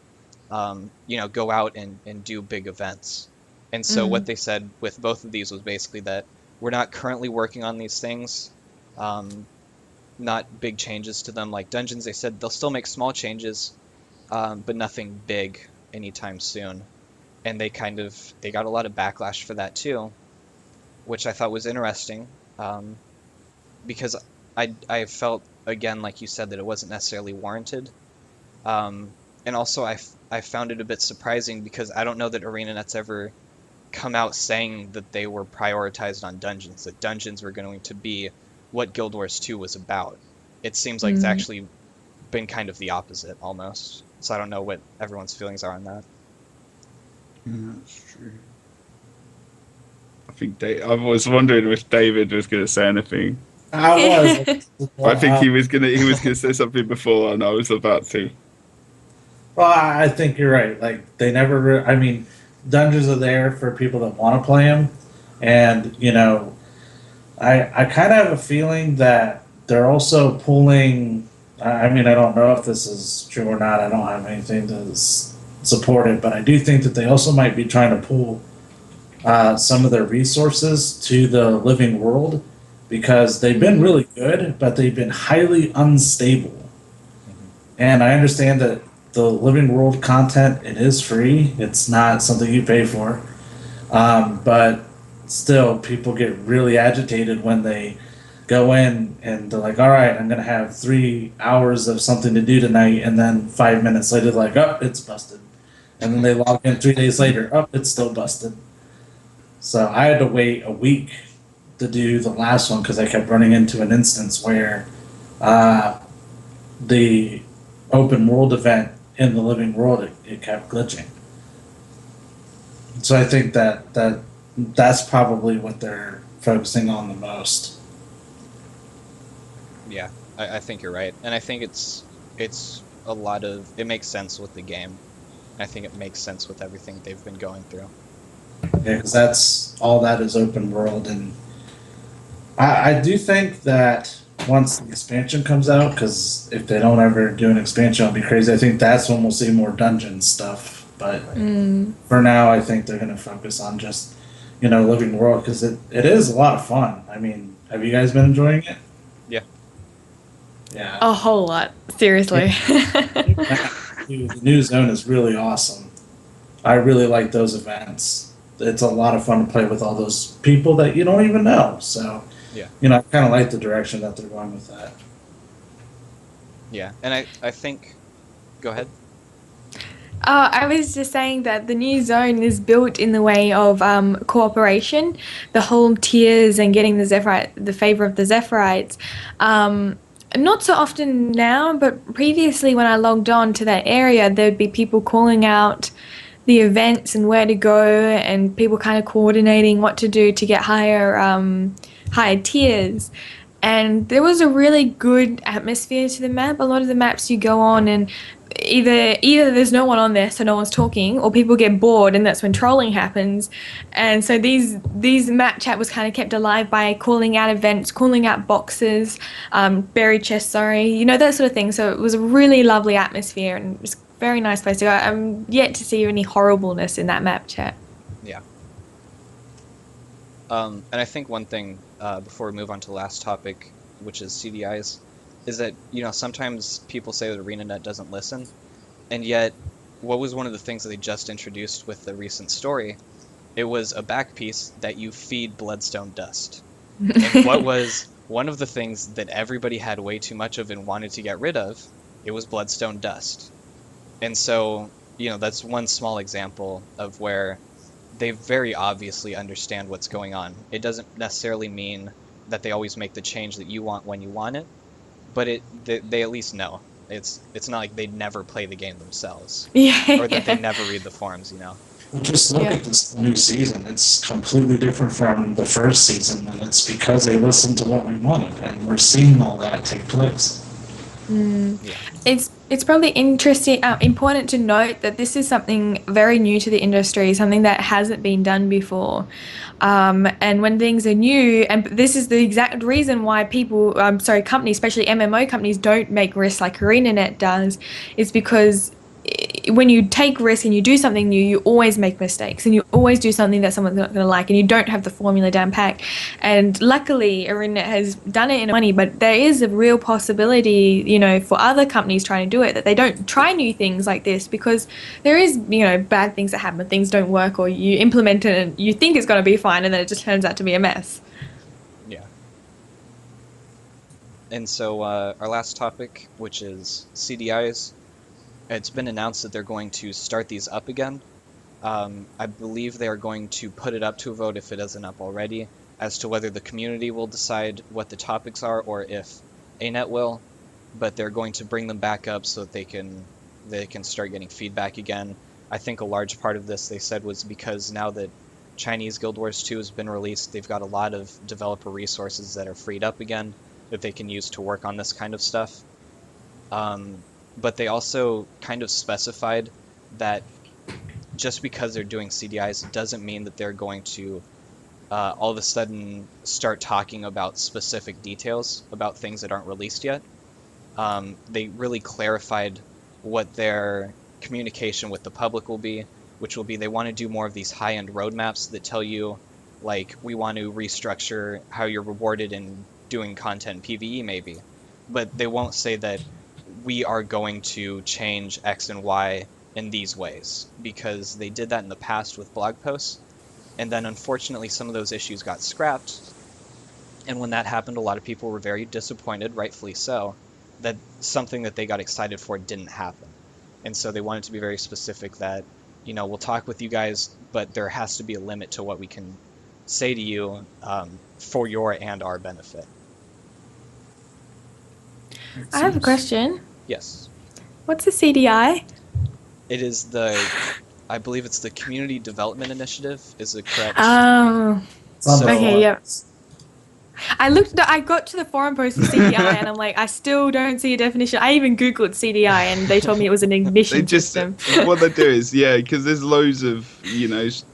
Go out and do big events. And so what they said with both of these was basically that we're not currently working on these things. Not big changes to them. Like dungeons, they said they'll still make small changes, but nothing big anytime soon. And they got a lot of backlash for that too, which I thought was interesting, because I felt, again, like you said, that it wasn't necessarily warranted. And also I found it a bit surprising, because I don't know that ArenaNet's ever come out saying that they were prioritized on dungeons, that dungeons were going to be what Guild Wars 2 was about. It seems like it's actually been kind of the opposite, almost. So I don't know what everyone's feelings are on that. Yeah, that's true. I think I was wondering if David was going to say anything. I was. I think he was gonna say something before, and I was about to. Well, I think you're right. Like, they never. I mean, dungeons are there for people that want to play them, and I kind of have a feeling that they're also pulling. I mean, I don't know if this is true or not. I don't have anything to support it, but I do think that they also might be trying to pull some of their resources to the living world, because they've been really good, but they've been highly unstable. And I understand that the living world content, it is free. It's not something you pay for. But still, people get really agitated when they go in and they're like, all right, I'm going to have 3 hours of something to do tonight. And then 5 minutes later, they're like, oh, it's busted. And then they log in 3 days later, oh, it's still busted. So I had to wait a week to do the last one, because I kept running into an instance where the open world event in the living world, it kept glitching. So I think that's probably what they're focusing on the most. Yeah, I think you're right, and I think it's a lot of, it makes sense with the game. I think it makes sense with everything they've been going through. Yeah, because that's all that is open world, and I do think that once the expansion comes out, because if they don't ever do an expansion, it'll be crazy. I think that's when we'll see more dungeon stuff. But for now, I think they're going to focus on just, living the world, because it is a lot of fun. I mean, have you guys been enjoying it? Yeah. Yeah. A whole lot, seriously. The new zone is really awesome. I really like those events. It's a lot of fun to play with all those people that you don't even know. So, yeah. I kind of like the direction that they're going with that. Yeah, and I think... Go ahead. I was just saying that the new zone is built in the way of cooperation, the whole tiers and getting the favor of the Zephyrites. Not so often now, but previously when I logged on to that area, there'd be people calling out the events and where to go, and people kind of coordinating what to do to get higher tiers. And there was a really good atmosphere to the map. A lot of the maps you go on and either there's no one on there, so no one's talking, or people get bored, and that's when trolling happens. And so these map chat was kind of kept alive by calling out events, calling out boxes, buried chests, that sort of thing. So it was a really lovely atmosphere, and it was a very nice place to go. I'm yet to see any horribleness in that map chat. Yeah. And I think one thing, before we move on to the last topic, which is CDIs, is that, sometimes people say that ArenaNet doesn't listen, and yet, what was one of the things that they just introduced with the recent story? It was a back piece that you feed bloodstone dust. And what was one of the things that everybody had way too much of and wanted to get rid of? It was bloodstone dust. And so, that's one small example of where they very obviously understand what's going on. It doesn't necessarily mean that they always make the change that you want when you want it, but they at least know. It's not like they never play the game themselves, or that they never read the forums. Well, just look at this new season. It's completely different from the first season, and it's because they listened to what we wanted, and we're seeing all that take place. Yeah. It's probably important to note that this is something very new to the industry, something that hasn't been done before. And when things are new, and this is the exact reason why companies, especially MMO companies, don't make risks like ArenaNet does, is because when you take risk and you do something new, you always make mistakes, and you always do something that someone's not going to like, and you don't have the formula down pat. And luckily, ArenaNet has done it in money, but there is a real possibility, for other companies trying to do it, that they don't try new things like this, because there is, bad things that happen, things don't work, or you implement it and you think it's going to be fine, and then it just turns out to be a mess. Yeah. And so our last topic, which is CDIs. It's been announced that they're going to start these up again. I believe they are going to put it up to a vote, if it isn't up already, as to whether the community will decide what the topics are, or if ANET will. But they're going to bring them back up so that they can start getting feedback again. I think a large part of this, they said, was because now that Chinese Guild Wars 2 has been released, they've got a lot of developer resources that are freed up again that they can use to work on this kind of stuff. But they also kind of specified that just because they're doing CDIs doesn't mean that they're going to all of a sudden start talking about specific details about things that aren't released yet. They really clarified what their communication with the public will be, which will be they want to do more of these high-end roadmaps that tell you, like, we want to restructure how you're rewarded in doing content in PvE maybe. But they won't say that we are going to change X and Y in these ways, because they did that in the past with blog posts, and then unfortunately some of those issues got scrapped, and when that happened, a lot of people were very disappointed, rightfully so, that something that they got excited for didn't happen. And so they wanted to be very specific that, we'll talk with you guys, but there has to be a limit to what we can say to you for your and our benefit. I have a question. Yes. What's a CDI? It is I believe it's the Community Development Initiative, is it correct? Okay, yep. I got to the forum post for CDI and I'm like, I still don't see a definition. I even Googled CDI and they told me it was an ignition system. What they do is, because there's loads of,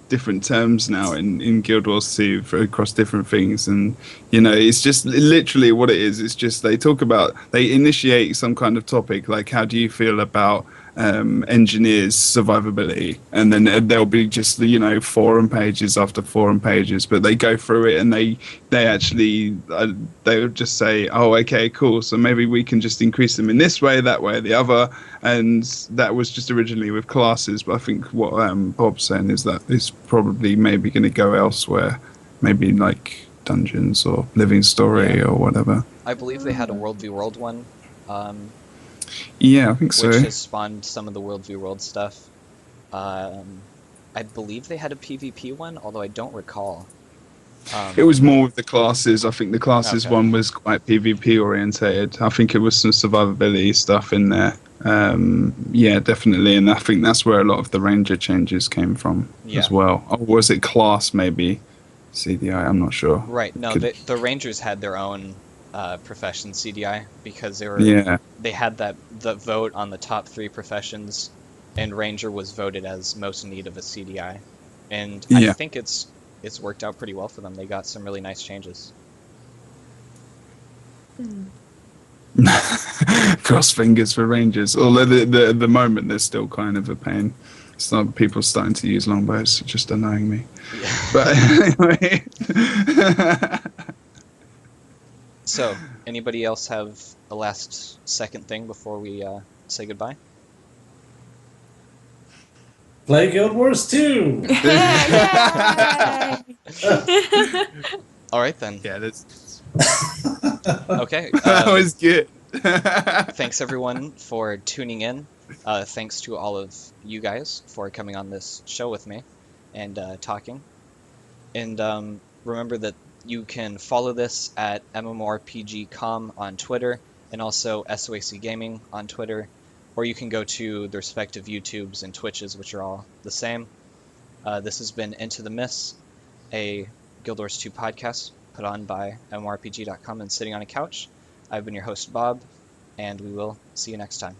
different terms now in Guild Wars 2 across different things, and it's just literally what it is. It's just they initiate some kind of topic, like how do you feel about engineers survivability, and then there'll be just forum pages after forum pages, but they go through it and they actually they'll just say, oh, okay, cool, so maybe we can just increase them in this way, that way, the other. And that was just originally with classes, but I think what Bob's saying is that it's probably maybe going to go elsewhere, maybe like dungeons or living story or whatever. I believe they had a World v World one. Yeah, I think so. Which has spawned some of the World v World stuff. I believe they had a PvP one, although I don't recall. It was more with the classes. I think the classes Okay. one was quite PvP orientated. I think it was some survivability stuff in there. Yeah, definitely. And I think that's where a lot of the ranger changes came from as well. Or was it class maybe? CDI, I'm not sure. Right, no, the Rangers had their own profession CDI because they had the vote on the top 3 professions, and Ranger was voted as most in need of a CDI, and I think it's worked out pretty well for them. They got some really nice changes. Cross fingers for Rangers. Although at the moment they're still kind of a pain. It's not people starting to use longbows, it's just annoying me. Yeah. But anyway. So, anybody else have a last second thing before we say goodbye? Play Guild Wars 2! Alright then. Yeah, that's... Okay. That was good. Thanks everyone for tuning in. Thanks to all of you guys for coming on this show with me and talking. And remember that you can follow this at MMORPG.com on Twitter and also SOAC Gaming on Twitter, or you can go to the respective YouTubes and Twitches, which are all the same. This has been Into the Mist, a Guild Wars 2 podcast put on by MMORPG.com and Sitting on a Couch. I've been your host, Bob, and we will see you next time.